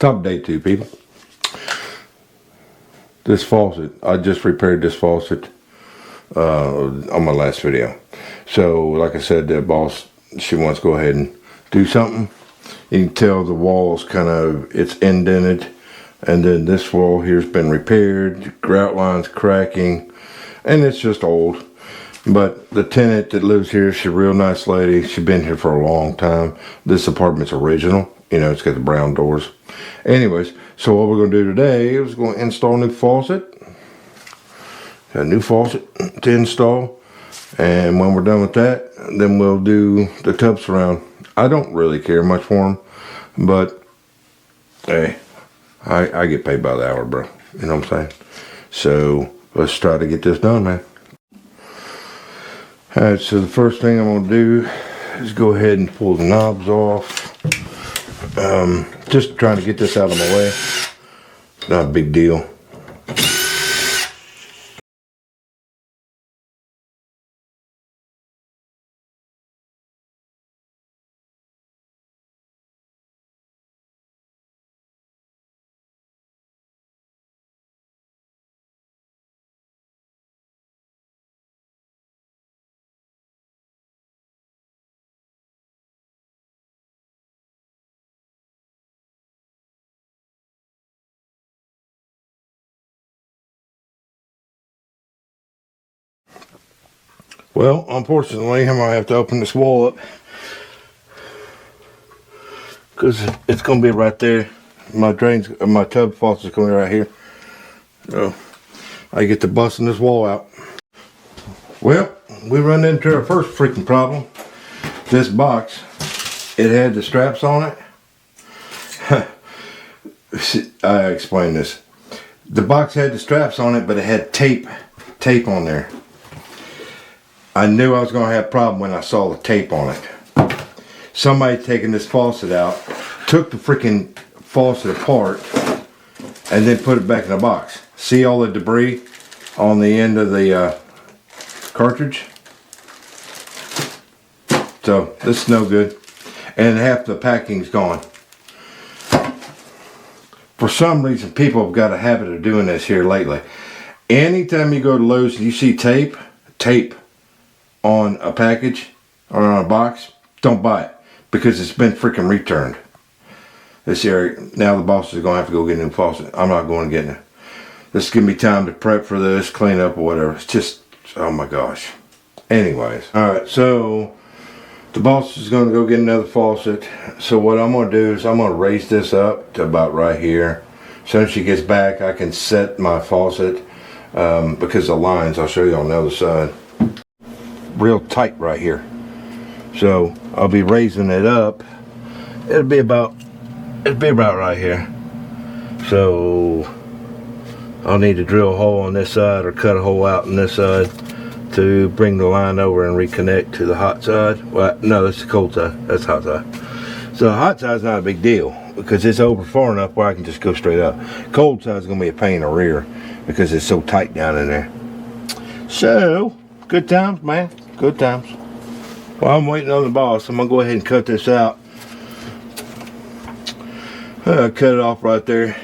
Top of day 2, people. This faucet, I just repaired this faucet on my last video. So, like I said, the boss, she wants to go ahead and do something. You can tell the wall's kind of, it's indented. And then this wall here's been repaired. Grout line's cracking. And it's just old. But the tenant that lives here, she's a real nice lady. She's been here for a long time. This apartment's original. You know, it's got the brown doors. Anyways, so what we're going to do today is going to install a new faucet. Got a new faucet to install. And when we're done with that, then we'll do the tub surround. I don't really care much for them. But, hey, I get paid by the hour, bro. You know what I'm saying? So, let's try to get this done, man. Alright, so the first thing I'm going to do is go ahead and pull the knobs off. Just trying to get this out of my way. Not a big deal. Well, unfortunately, I'm going to have to open this wall up because it's going to be right there. My tub faucet is going to be right here. So, I get to busting this wall out. Well, we run into our first freaking problem. This box, it had the straps on it. I explained this. The box had the straps on it, but it had tape on there. I knew I was going to have a problem when I saw the tape on it. Somebody taking this faucet out, took the freaking faucet apart, and then put it back in the box. See all the debris on the end of the cartridge? So, this is no good. And half the packing's gone. For some reason, people have got a habit of doing this here lately. Anytime you go to Lowe's and you see tape on a package or on a box, don't buy it because it's been freaking returned. This area, now the boss is going to have to go get a new faucet. I'm not going to get it. This is giving me time to prep for this, clean up or whatever. It's just, oh my gosh. Anyways, alright, so the boss is going to go get another faucet. So what I'm going to do is I'm going to raise this up to about right here. As soon as she gets back, I can set my faucet because the lines, I'll show you on the other side, real tight right here. So I'll be raising it up. It'll be about right here. So I'll need to drill a hole on this side or cut a hole out on this side to bring the line over and reconnect to the hot side. Well, no, that's the cold side. That's the hot side. So the hot side's not a big deal because it's over far enough where I can just go straight up. Cold side's gonna be a pain in the rear because it's so tight down in there. So, good times, man. Good times. While I'm waiting on the boss, I'm gonna go ahead and cut this out. Cut it off right there.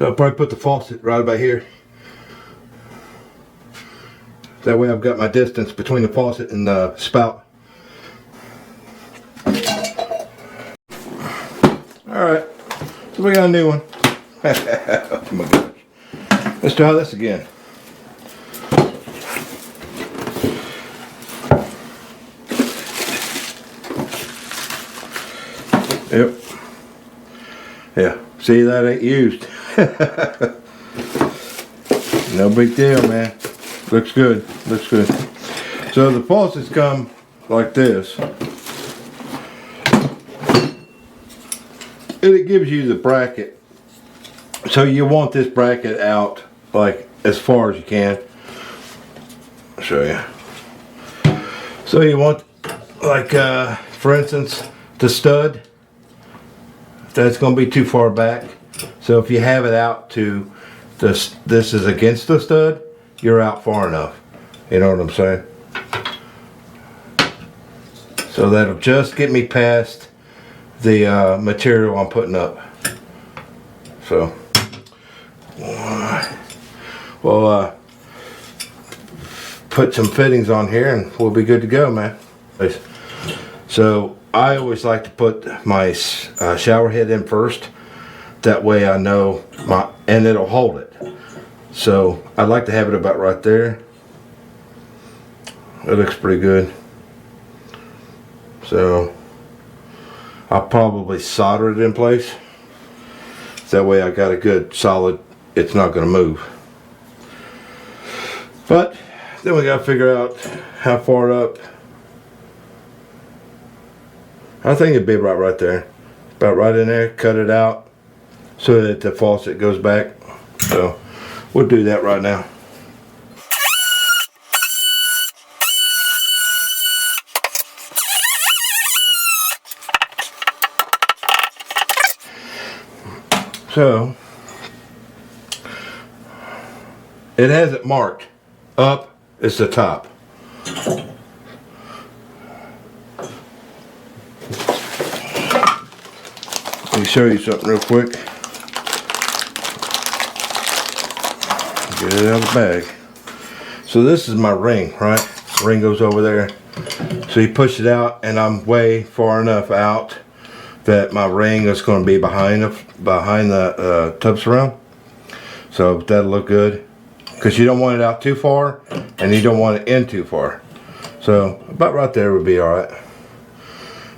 I'll probably put the faucet right about here. That way I've got my distance between the faucet and the spout. So we got a new one. Oh my gosh. Let's try this again. Yep. Yeah. See, that ain't used. No big deal, man. Looks good. Looks good. So the faucets come like this. And it gives you the bracket. So you want this bracket out like as far as you can. I'll show you. So you want like for instance the stud. That's going to be too far back. So if you have it out to this is against the stud, you're out far enough. You know what I'm saying? So that'll just get me past the material I'm putting up. So we'll put some fittings on here and we'll be good to go, man. So I always like to put my shower head in first. That way I know and it'll hold it. So I like to have it about right there. It looks pretty good. So I'll probably solder it in place. That way I got a good solid, it's not going to move. But then we got to figure out how far up. I think it'd be right there. About right in there, cut it out so that the faucet goes back. So we'll do that right now. So it has it marked. Up is the top. Let me show you something real quick. Get it out of the bag. So this is my ring, right? Ring goes over there. So you push it out and I'm way far enough out that my ring is going to be behind the tub surround. So that'll look good. Because you don't want it out too far and you don't want it in too far. So about right there would be alright.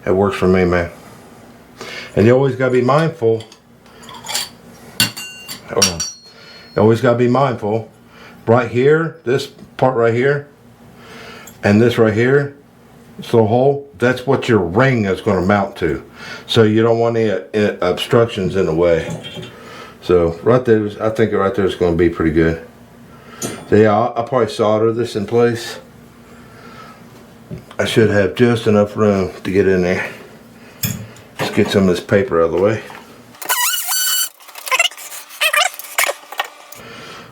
That works for me, man. And you always got to be mindful. Hold on. You always got to be mindful. Right here, this part right here, and this right here, this little hole, that's what your ring is going to mount to. So you don't want any obstructions in the way. So right there, I think right there is going to be pretty good. So yeah, I'll probably solder this in place. I should have just enough room to get in there. Let's get some of this paper out of the way.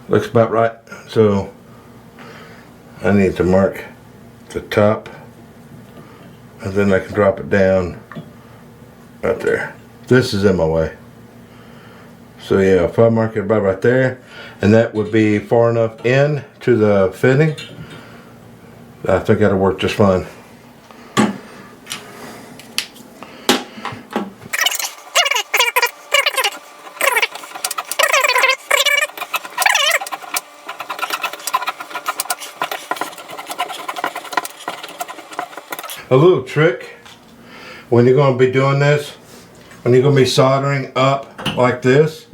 Looks about right. So I need to mark the top and then I can drop it down right there. This is in my way. So yeah, if I mark it about right there, and that would be far enough in to the fitting, I think that'll work just fine. A little trick when you're going to be doing this, when you're going to be soldering up like this,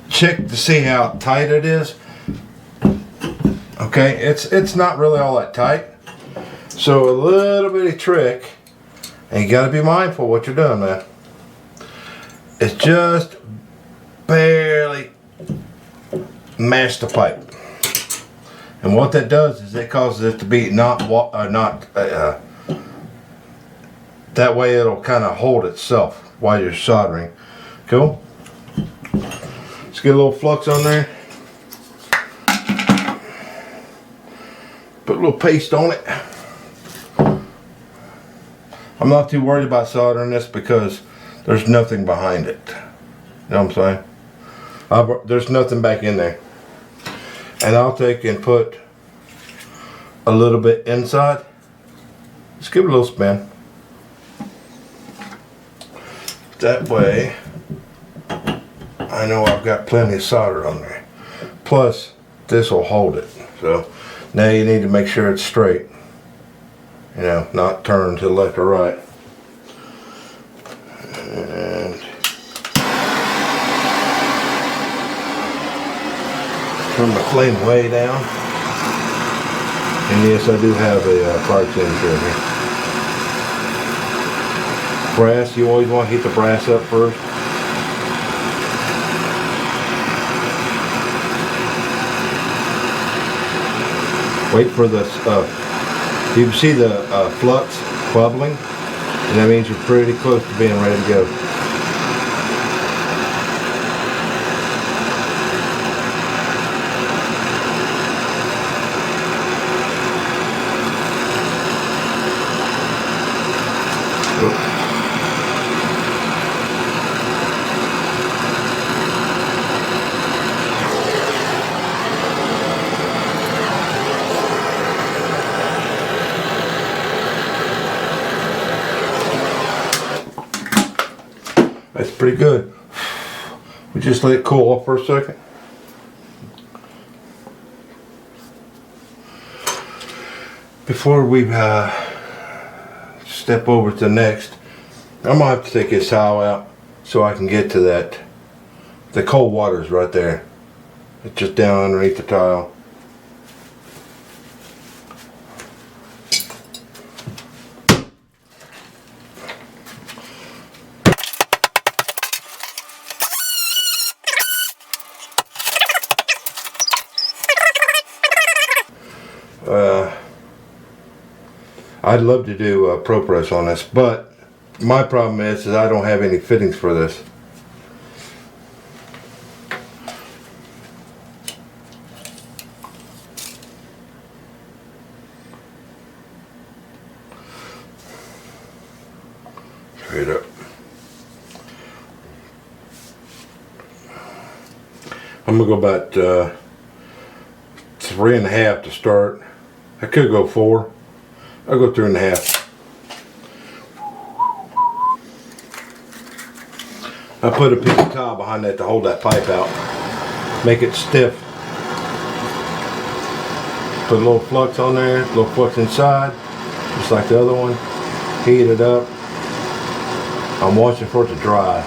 check to see how tight it is. Okay, it's not really all that tight. So a little bitty trick, and you got to be mindful what you're doing, man. It's just barely mash the pipe. And what that does is it causes it to be that way it'll kind of hold itself while you're soldering. Cool? Let's get a little flux on there. Put a little paste on it. I'm not too worried about soldering this because there's nothing behind it. You know what I'm saying? There's nothing back in there. And I'll take and put a little bit inside. Just give it a little spin. That way I know I've got plenty of solder on there. Plus, this will hold it. So now you need to make sure it's straight. You know, not turned to the left or right. And turn the flame way down. And yes, I do have a fire extinguisher in here. Brass, you always want to heat the brass up first. Wait for the, you can see the flux bubbling, and that means you're pretty close to being ready to go. That's pretty good. We just let it cool off for a second. Before we step over to the next, I'm gonna have to take this towel out so I can get to that. The cold water's right there. It's just down underneath the tile. I'd love to do Pro Press on this, but my problem is I don't have any fittings for this. Straight up. I'm gonna go about 3.5 to start. I could go 4. I'll go 3.5. I put a piece of towel behind that to hold that pipe out. Make it stiff. Put a little flux on there, a little flux inside, just like the other one. Heat it up. I'm watching for it to dry.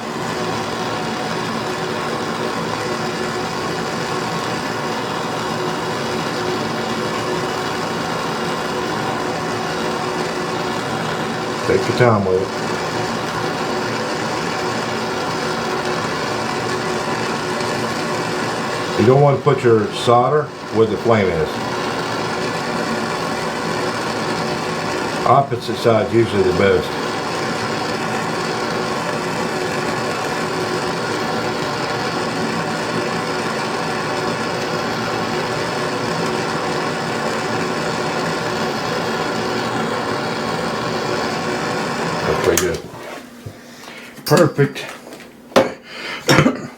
Take your time with it. You don't want to put your solder where the flame is. Opposite side's usually the best. Pretty good. Perfect.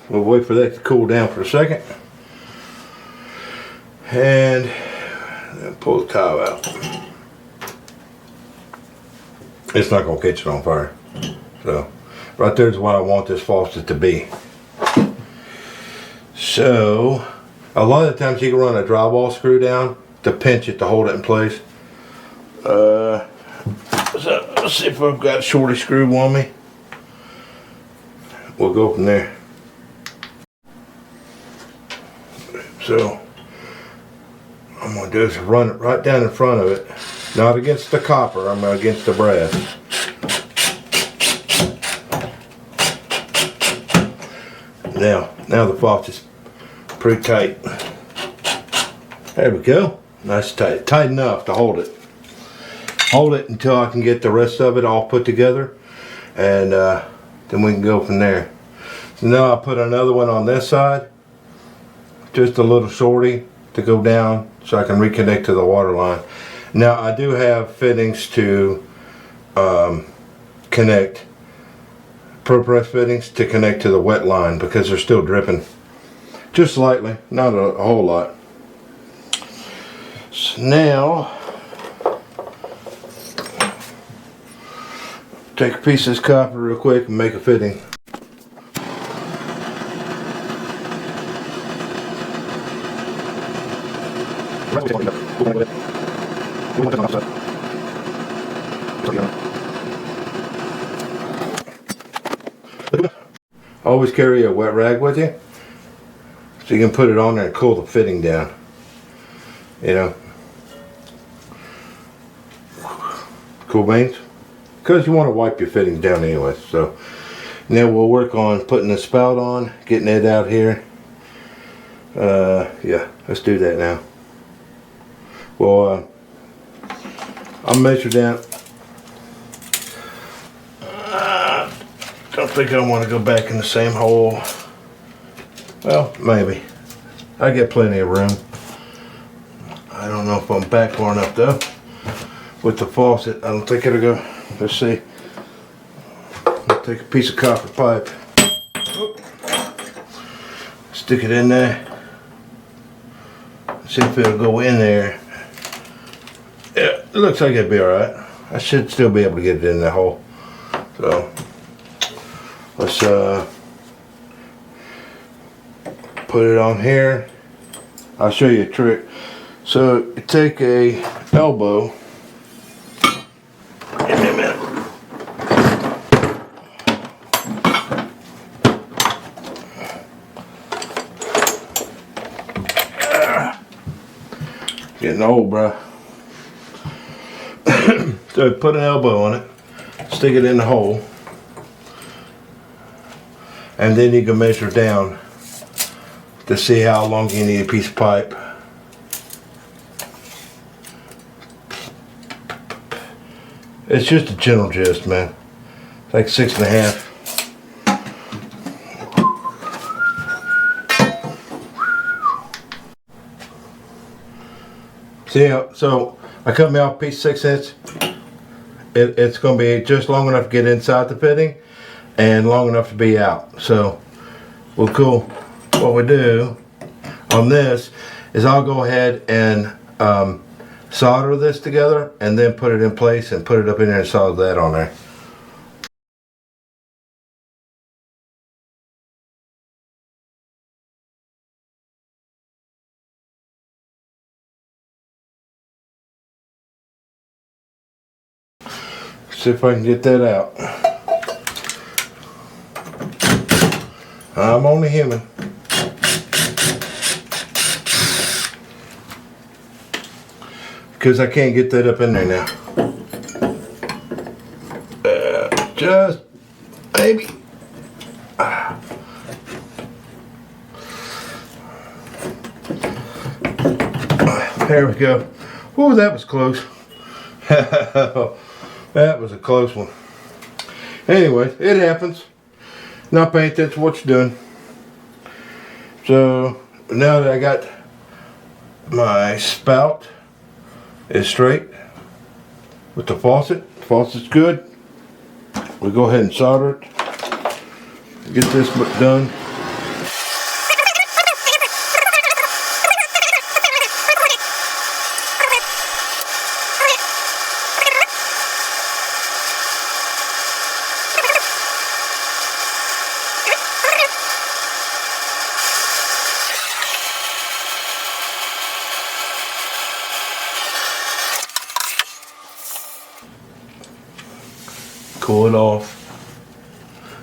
We'll wait for that to cool down for a second. And then pull the towel out. It's not going to catch it on fire. So, right there's what I want this faucet to be. So, a lot of times you can run a drywall screw down to pinch it to hold it in place. So let's see if I've got a shorty screw on me. We'll go from there. So I'm gonna do is run it right down in front of it, not against the copper. I'm against the brass. Now the faucet's pretty tight. There we go. Nice tight, tight enough to hold it. Hold it until I can get the rest of it all put together, and then we can go from there. So now I put another one on this side, just a little shorty to go down so I can reconnect to the water line. Now I do have fittings to connect, Pro Press fittings to connect to the wet line because they're still dripping. Just slightly, not a whole lot. So now, take a piece of this copper real quick and make a fitting. Always carry a wet rag with you, so you can put it on there and cool the fitting down. You know, cool beans, because you want to wipe your fittings down anyway. So now we'll work on putting the spout on, getting it out here. Yeah, let's do that now. Well, I'll measure down. Don't think I want to go back in the same hole. Well, maybe. I get plenty of room. I don't know if I'm back far enough though. With the faucet, I don't think it'll go. Let's see. I'll take a piece of copper pipe. Stick it in there. See if it'll go in there. Yeah, it looks like it'll be alright. I should still be able to get it in the hole. So let's put it on here. I'll show you a trick. So you take a elbow. Give me a minute. Getting old, bruh. So put an elbow on it, stick it in the hole, and then you can measure down to see how long you need a piece of pipe. It's just a general gist, man. It's like 6.5. See, so I cut me off a piece 6 inch. It's going to be just long enough to get inside the fitting and long enough to be out. So well, cool. What we do on this is I'll go ahead and solder this together and then put it in place and put it up in there and solder that on there. See if I can get that out. I'm only human. Because I can't get that up in there now. Just maybe. There we go. Oh, that was close. That was a close one. Anyway, it happens. Not paying attention to what you're doing. So now that I got my spout is straight with the faucet's good. We go ahead and solder it. Get this done. Cool it off.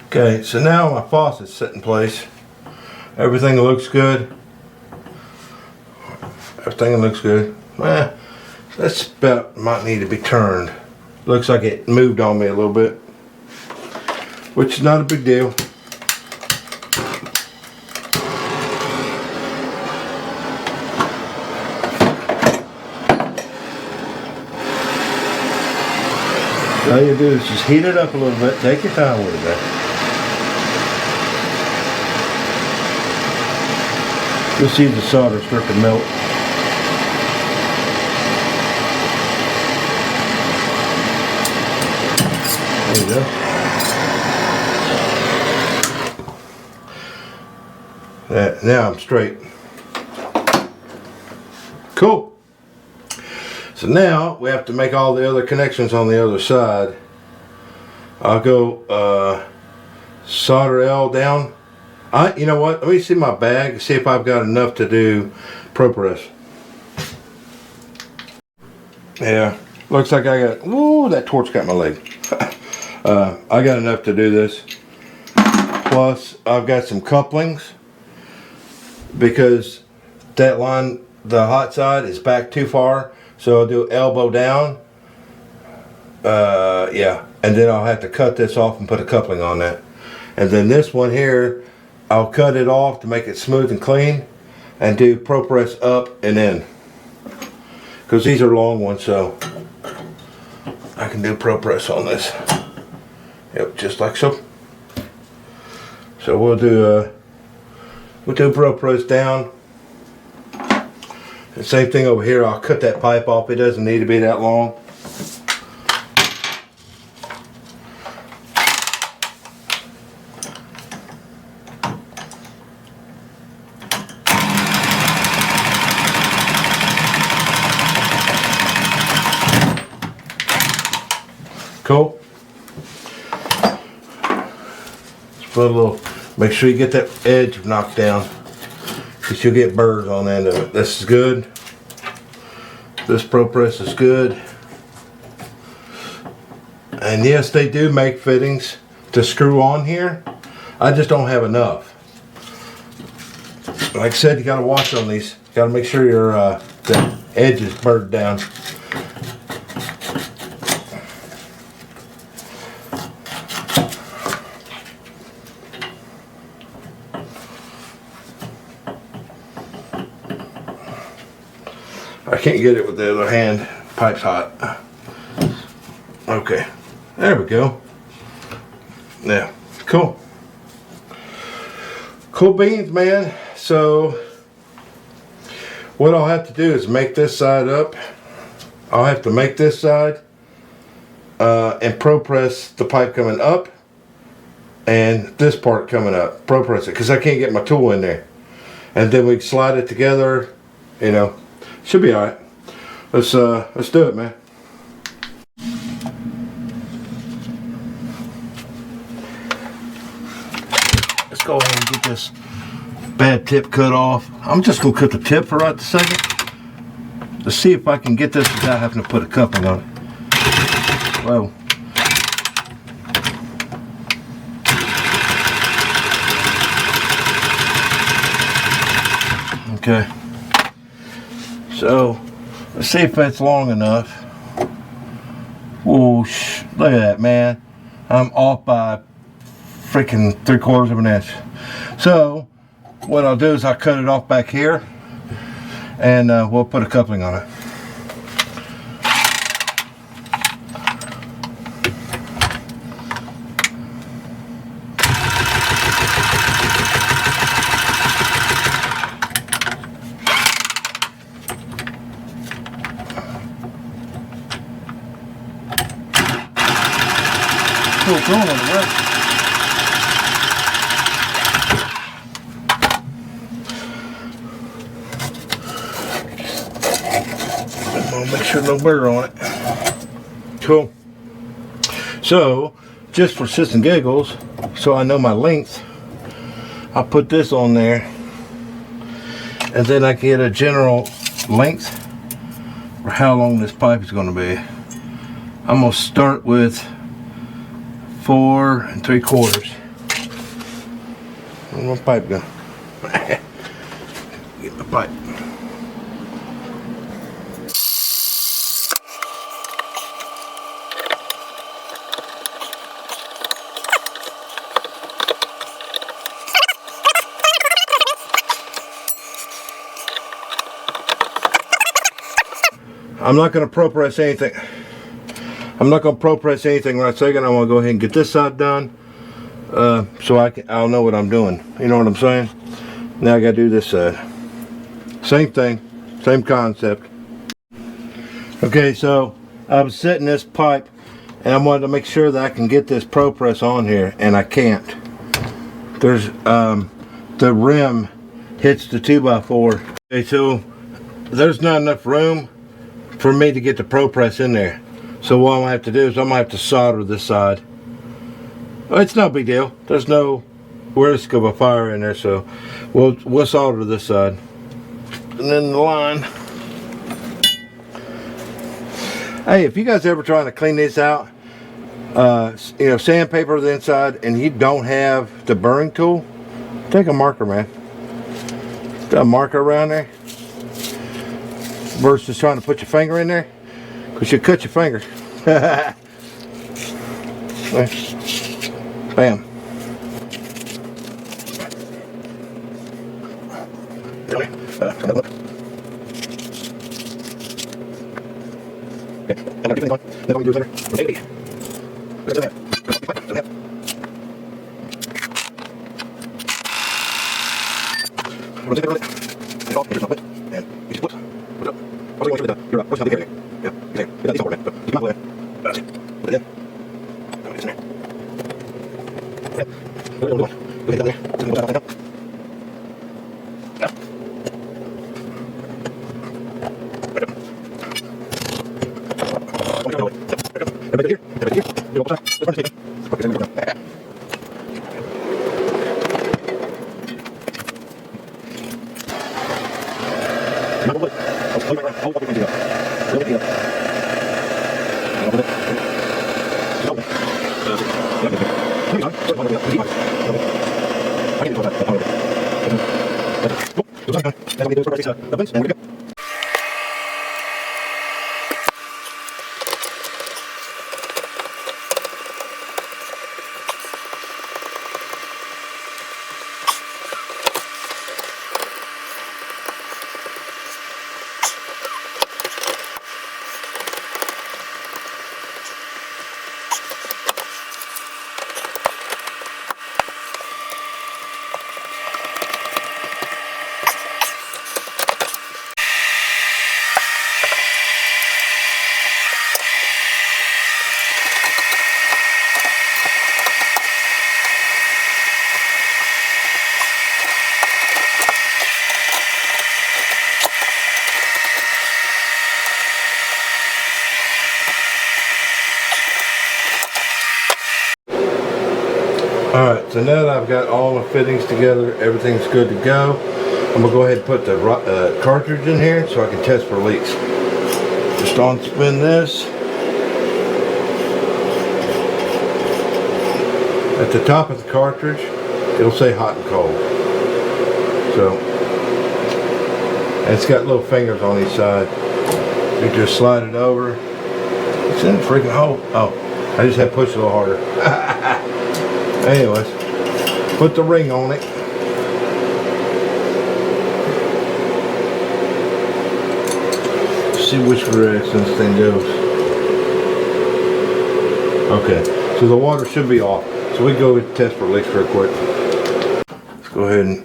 Okay, so now my faucet's set in place. Everything looks good. Everything looks good. That spout might need to be turned. Looks like it moved on me a little bit, which is not a big deal. All you do is just heat it up a little bit. Take your time with it, man. You'll see the solder start to melt. There you go. Now I'm straight. Cool. So now we have to make all the other connections on the other side. I'll go solder L down. You know what? Let me see my bag, see if I've got enough to do ProPress. Yeah, looks like I got, ooh, that torch got my leg. I got enough to do this. Plus, I've got some couplings because that line, the hot side, is back too far. So I'll do elbow down. Yeah, and then I'll have to cut this off and put a coupling on that. And then this one here, I'll cut it off to make it smooth and clean and do Pro Press up and in. Because these are long ones, so I can do Pro Press on this. Yep, just like so. So we'll do Pro Press down. The same thing over here, I'll cut that pipe off. It doesn't need to be that long. Cool. Just put a little, make sure you get that edge knocked down, because you'll get burrs on the end of it. This is good. This Pro Press is good. And yes, they do make fittings to screw on here. I just don't have enough. Like I said, you gotta watch on these. You gotta make sure your the edge is burred down. I can't get it with the other hand. Pipe's hot. Okay, there we go. Yeah, cool. Cool beans, man. So what I'll have to do is make this side up. I'll have to make this side and Pro Press the pipe coming up and this part coming up. Pro Press it, because I can't get my tool in there. And then we slide it together, you know. Should be alright. Let's do it, man. Let's go ahead and get this bad tip cut off. I'm just gonna cut the tip for right a second to see if I can get this without having to put a coupling on it. Whoa. Okay. So, let's see if that's long enough. Whoosh, look at that, man. I'm off by freaking 3/4 of an inch. So, what I'll do is I'll cut it off back here and we'll put a coupling on it. Cool going on the right. I'll make sure no burr on it. Cool. So, just for shits and giggles, so I know my length, I'll put this on there, and then I get a general length for how long this pipe is going to be. I'm going to start with 4 3/4. Where's my pipe go? Get my pipe. I'm not going to Pro Press anything. I'm not going to Pro Press anything right second. I want to go ahead and get this side done, so I'll know what I'm doing. You know what I'm saying? Now I got to do this side. Same thing, same concept. Okay, so I was setting this pipe, and I wanted to make sure that I can get this Pro Press on here, and I can't. There's the rim hits the 2x4. Okay, so there's not enough room for me to get the Pro Press in there. So what I'm going to have to do is I'm going to have to solder this side. Well, it's no big deal. There's no risk of a fire in there, so we'll solder this side. And then the line. Hey, if you guys ever trying to clean this out, you know, sandpaper the inside, and you don't have the burring tool, take a marker, man. Got a marker around there. Versus trying to put your finger in there, because you cut your finger. Bam. Alright, so now that I've got all the fittings together, everything's good to go. I'm going to go ahead and put the cartridge in here so I can test for leaks. Just on-spin this. At the top of the cartridge, it'll say hot and cold. So, and it's got little fingers on each side. You just slide it over. It's in the freaking hole. Oh, I just had to push a little harder. Anyways, put the ring on it. See which direction this thing goes. Okay, so the water should be off. So we go and test for leaks real quick. Let's go ahead and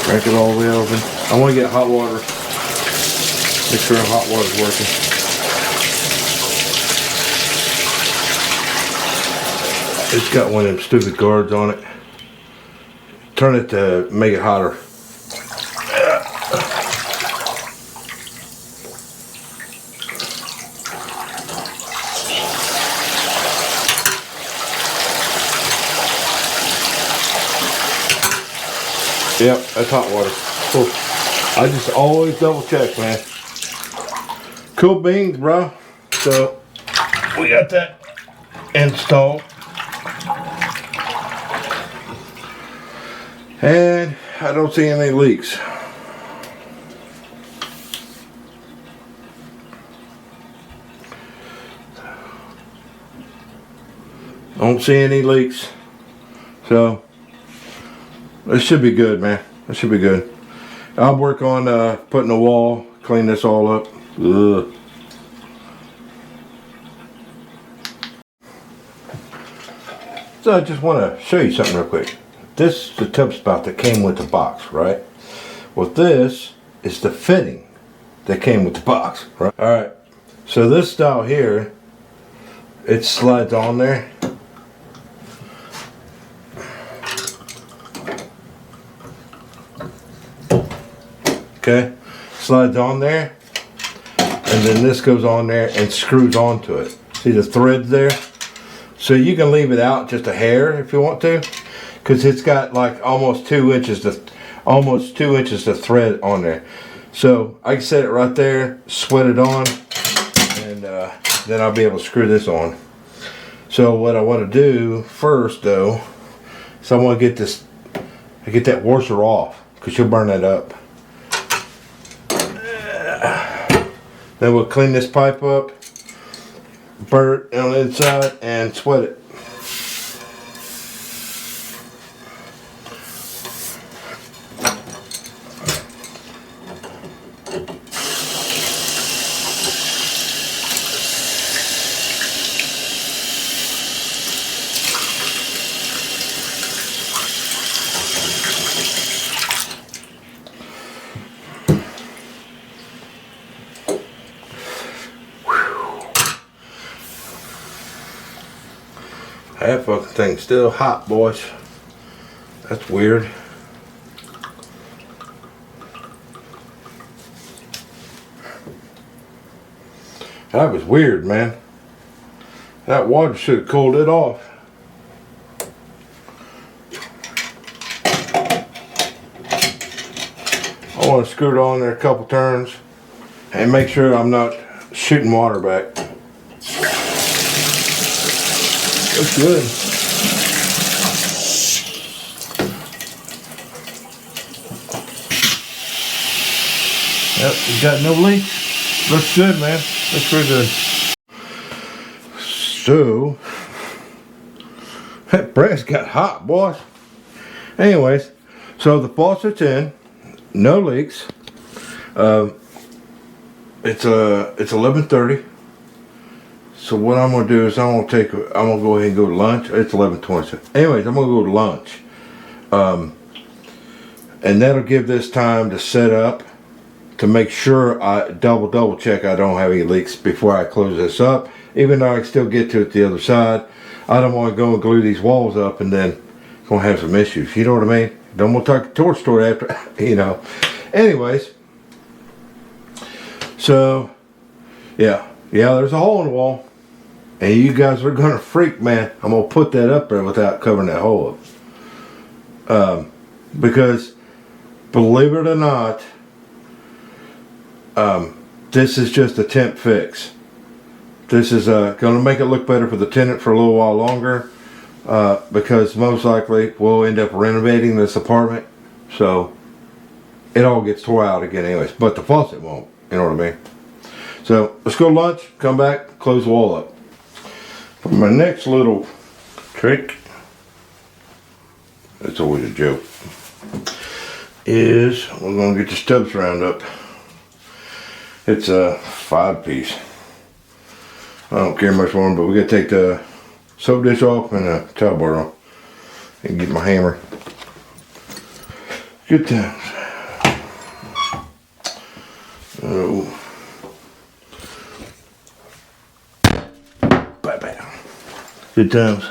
crank it all the way open. I want to get hot water. Make sure the hot water's working. It's got one of them stupid guards on it. Turn it to make it hotter. Yep, that's hot water. Cool. I just always double check, man. Cool beans, bro. So we got that installed. And I don't see any leaks. Don't see any leaks. So this should be good, man. This should be good. I'll work on putting a wall, clean this all up. Ugh. So I just want to show you something real quick. This is the tub spout that came with the box, right? Well, this is the fitting that came with the box, right? Alright, so this style here, it slides on there. Okay, slides on there, and then this goes on there and screws onto it. See the threads there? So you can leave it out just a hair if you want to, because it's got like almost 2 inches to thread on there. So I can set it right there, sweat it on, and then I'll be able to screw this on. So what I want to do first though, is I want to get that washer off, because you'll burn that up. Then we'll clean this pipe up, burn it on the inside, and sweat it. That fucking thing's still hot, boys. That's weird. That was weird, man. That water should have cooled it off. I want to screw it on there a couple turns and make sure I'm not shooting water back. Looks good. Yep, you got no leaks. Looks good, man. Looks real good. So, that brass got hot, boys. Anyways, so the faucet's in, no leaks. It's 11:30. So what I'm gonna do is I'm gonna go ahead and go to lunch. It's 11:20. Anyways, I'm gonna go to lunch, and that'll give this time to set up, to make sure I double check I don't have any leaks before I close this up. Even though I can still get to it the other side, I don't want to go and glue these walls up and then gonna have some issues. You know what I mean? Don't want to talk torch story after, you know. Anyways, so yeah, there's a hole in the wall. And you guys are gonna freak, man. I'm gonna put that up there without covering that hole up. Because, believe it or not, this is just a temp fix. This is gonna make it look better for the tenant for a little while longer. Because most likely we'll end up renovating this apartment. So, it all gets tore out again anyways. But the faucet won't, you know what I mean? So, let's go to lunch, come back, close the wall up. For my next little trick, it's always a joke, is we're going to get the stubs round up. It's a 5-piece. I don't care much for them, but we got to take the soap dish off and the towel bar off and get my hammer. Good times. So, good times.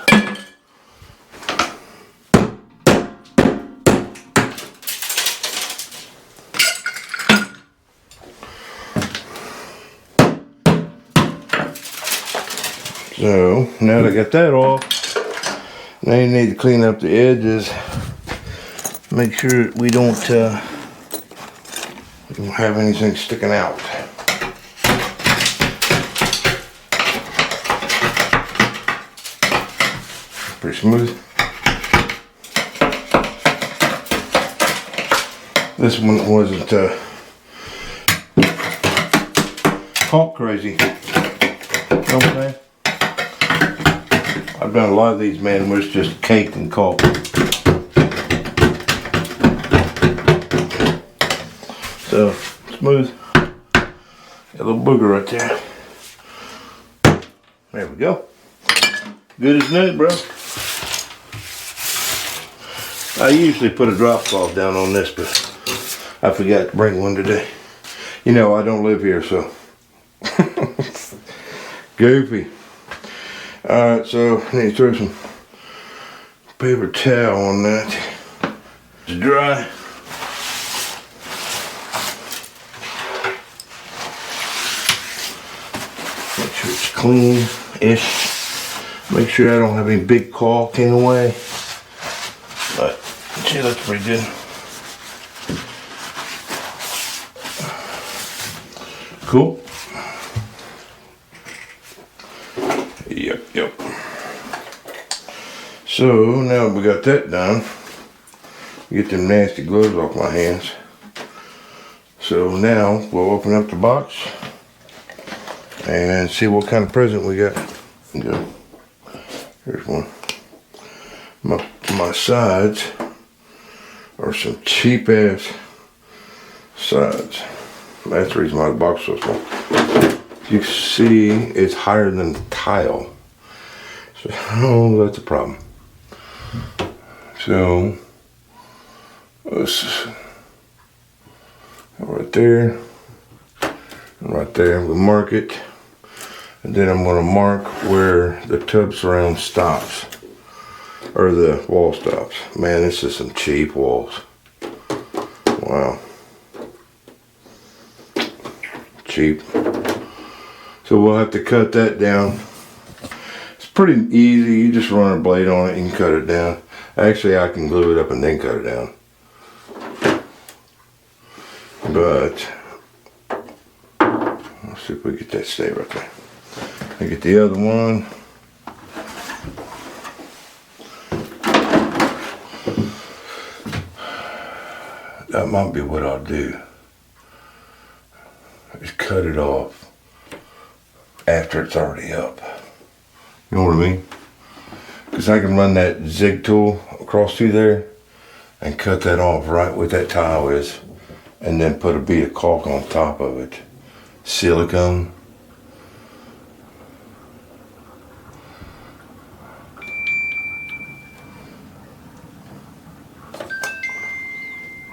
So now that I got that off, now you need to clean up the edges. Make sure we don't have anything sticking out. Pretty smooth. This one wasn't caulk crazy. You know what I'm saying? I've done a lot of these, man, where it's just caked in caulk. So, smooth. Got a little booger right there. There we go. Good as new, bro. I usually put a drop cloth down on this, but I forgot to bring one today. You know, I don't live here, so. Goofy. Alright, so I need to throw some paper towel on that. It's dry. Make sure it's clean-ish. Make sure I don't have any big caulk in the way. But, see, that's pretty good. Cool. Yep. So now we got that done. Get them nasty gloves off my hands. So now we'll open up the box and see what kind of present we got. Go. Here's one. My sides are some cheap ass sides. That's the reason why the box was so small. You can see it's higher than tile. So that's a problem. So let's right there, and right there. We'll mark it, and then I'm going to mark where the tub surround stops, or the wall stops. Man, this is some cheap walls. Wow, cheap. So we'll have to cut that down. It's pretty easy. You just run a blade on it and you can cut it down. Actually, I can glue it up and then cut it down. But let's see if we get that stay right there. I get the other one. That might be what I'll do. Is cut it off after it's already up. You know what I mean? Because I can run that zig tool across through there and cut that off right where that tile is, and then put a bead of caulk on top of it. Silicone.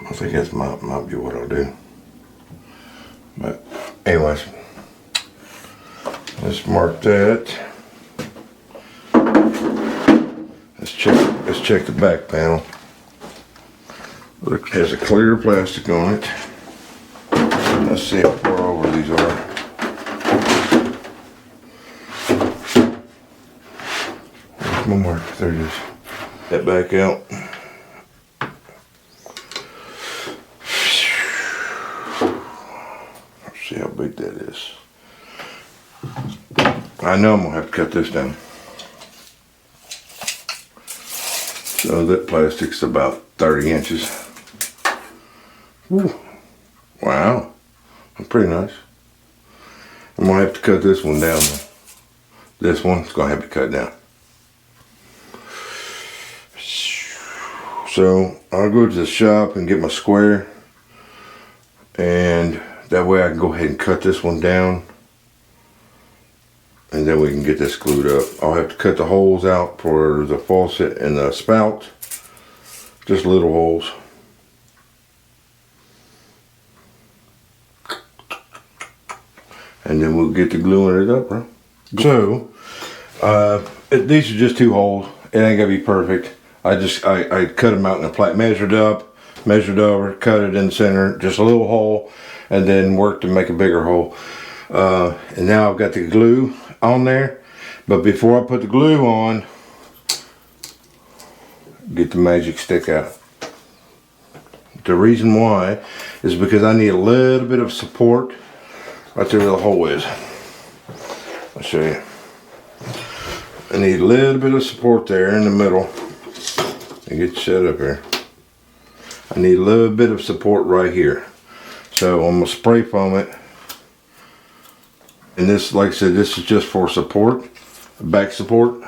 I think that might be what I'll do. But anyways, let's mark that. Let's check the back panel. Look, it has a clear plastic on it. Let's see how far over these are. One more. There it is. That back out. Let's see how big that is. I know I'm gonna have to cut this down. So that plastic's about 30 inches. Woo. Wow, that's pretty nice. I'm gonna have to cut this one down though. This one's gonna have to cut down. So I'll go to the shop and get my square, and that way I can go ahead and cut this one down, and then we can get this glued up. I'll have to cut the holes out for the faucet and the spout, just little holes. And then we'll get to gluing it up, bro. So, these are just 2 holes. It ain't gonna be perfect. I cut them out in a plat, measured over, cut it in the center, just a little hole, and then worked to make a bigger hole. And now I've got the glue on there, but before I put the glue on, get the magic stick out. The reason why is because I need a little bit of support right there where the hole is. I'll show you. I need a little bit of support there in the middle. And get set up here. I need a little bit of support right here. So I'm gonna spray foam it. And this, like I said, this is just for support, back support.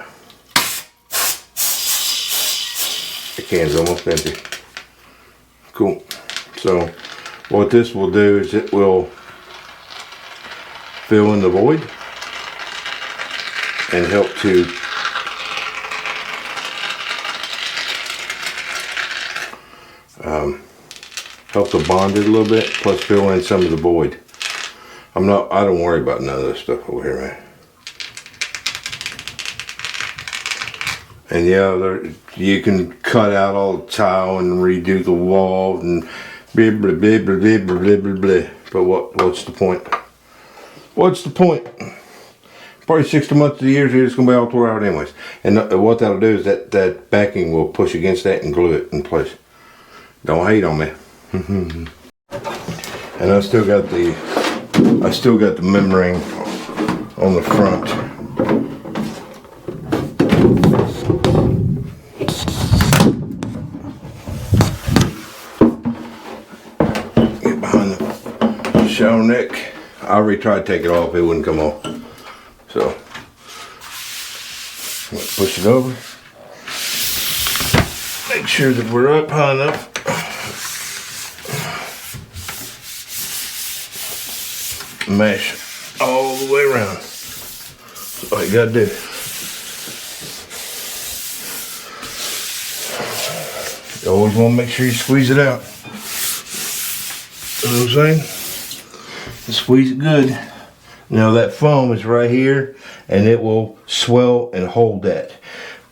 The can's almost empty. Cool. So what this will do is it will fill in the void and help to help to bond it a little bit, plus fill in some of the void. I don't worry about none of this stuff over here, man. And yeah, you can cut out all the tile and redo the wall and blah blah blah blah blah blah blah blah. But what's the point? What's the point? Probably 60 months of the year, it's gonna be all tore out anyways. And what that'll do is that backing will push against that and glue it in place. Don't hate on me. And I still got the I still got the membrane on the front. Get behind the shower neck. I already tried to take it off, it wouldn't come off. So, I'm gonna push it over. Make sure that we're up high enough. Mesh all the way around. That's all you gotta do. You always want to make sure you squeeze it out. You know what I'm saying? Squeeze it good. Now that foam is right here, and it will swell and hold that.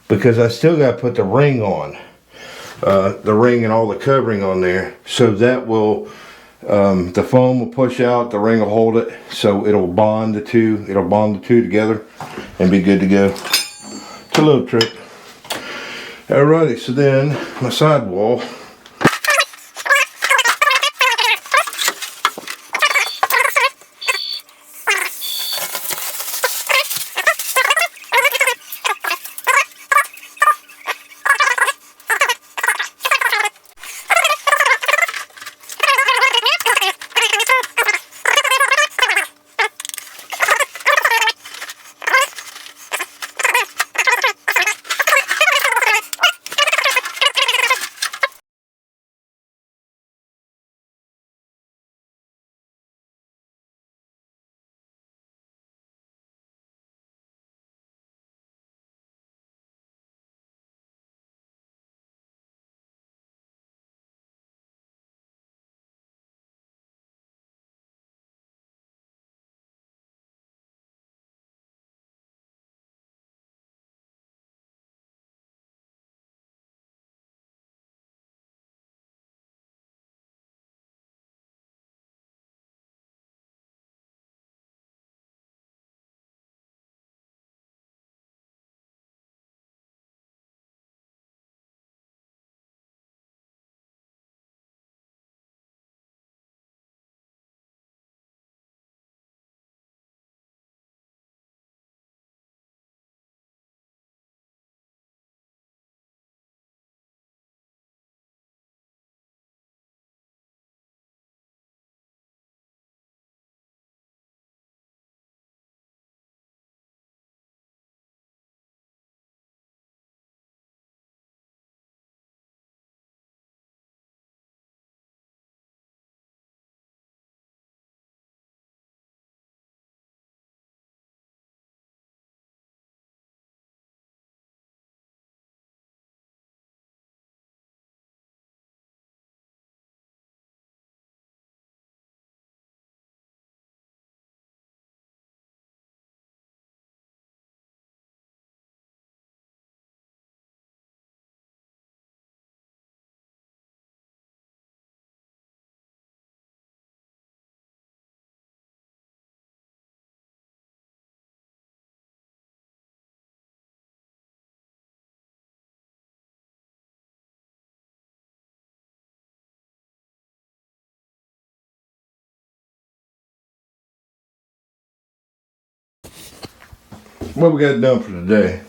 Because I still got to put the ring on. The ring and all the covering on there. So that will, the foam will push out, the ring will hold it. So it'll bond the two together and be good to go. It's a little trick. Alrighty, so then my sidewall. What we got done for today.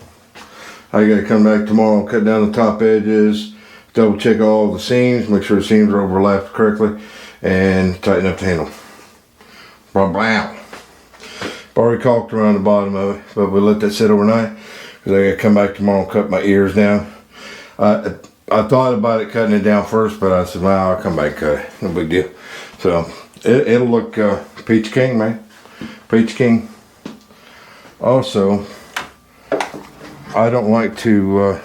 I gotta come back tomorrow and cut down the top edges, double check all the seams, make sure the seams are overlapped correctly, and tighten up the handle. Blah blah. Already caulked around the bottom of it, but we let that sit overnight because I gotta come back tomorrow and cut my ears down. I thought about it cutting it down first, but I said, well, I'll come back and cut it. No big deal. So it'll look Peach King, man. Peach King. Also, I don't like to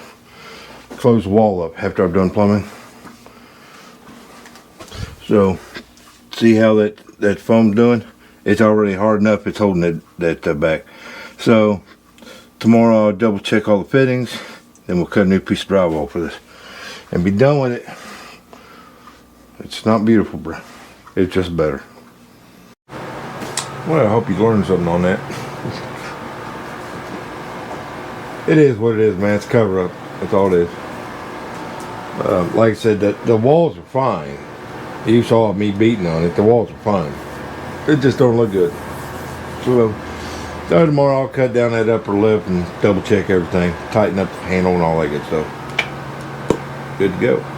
close the wall up after I've done plumbing. So, see how that foam's doing? It's already hard enough, it's holding that back. So, tomorrow I'll double check all the fittings, then we'll cut a new piece of drywall for this. And be done with it. It's not beautiful, bro. It's just better. Well, I hope you learned something on that. It is what it is, man. It's cover up. That's all it is. Like I said, the walls are fine. You saw me beating on it. The walls are fine. It just don't look good. So tomorrow I'll cut down that upper lip and double check everything, tighten up the handle and all that good stuff. Good to go.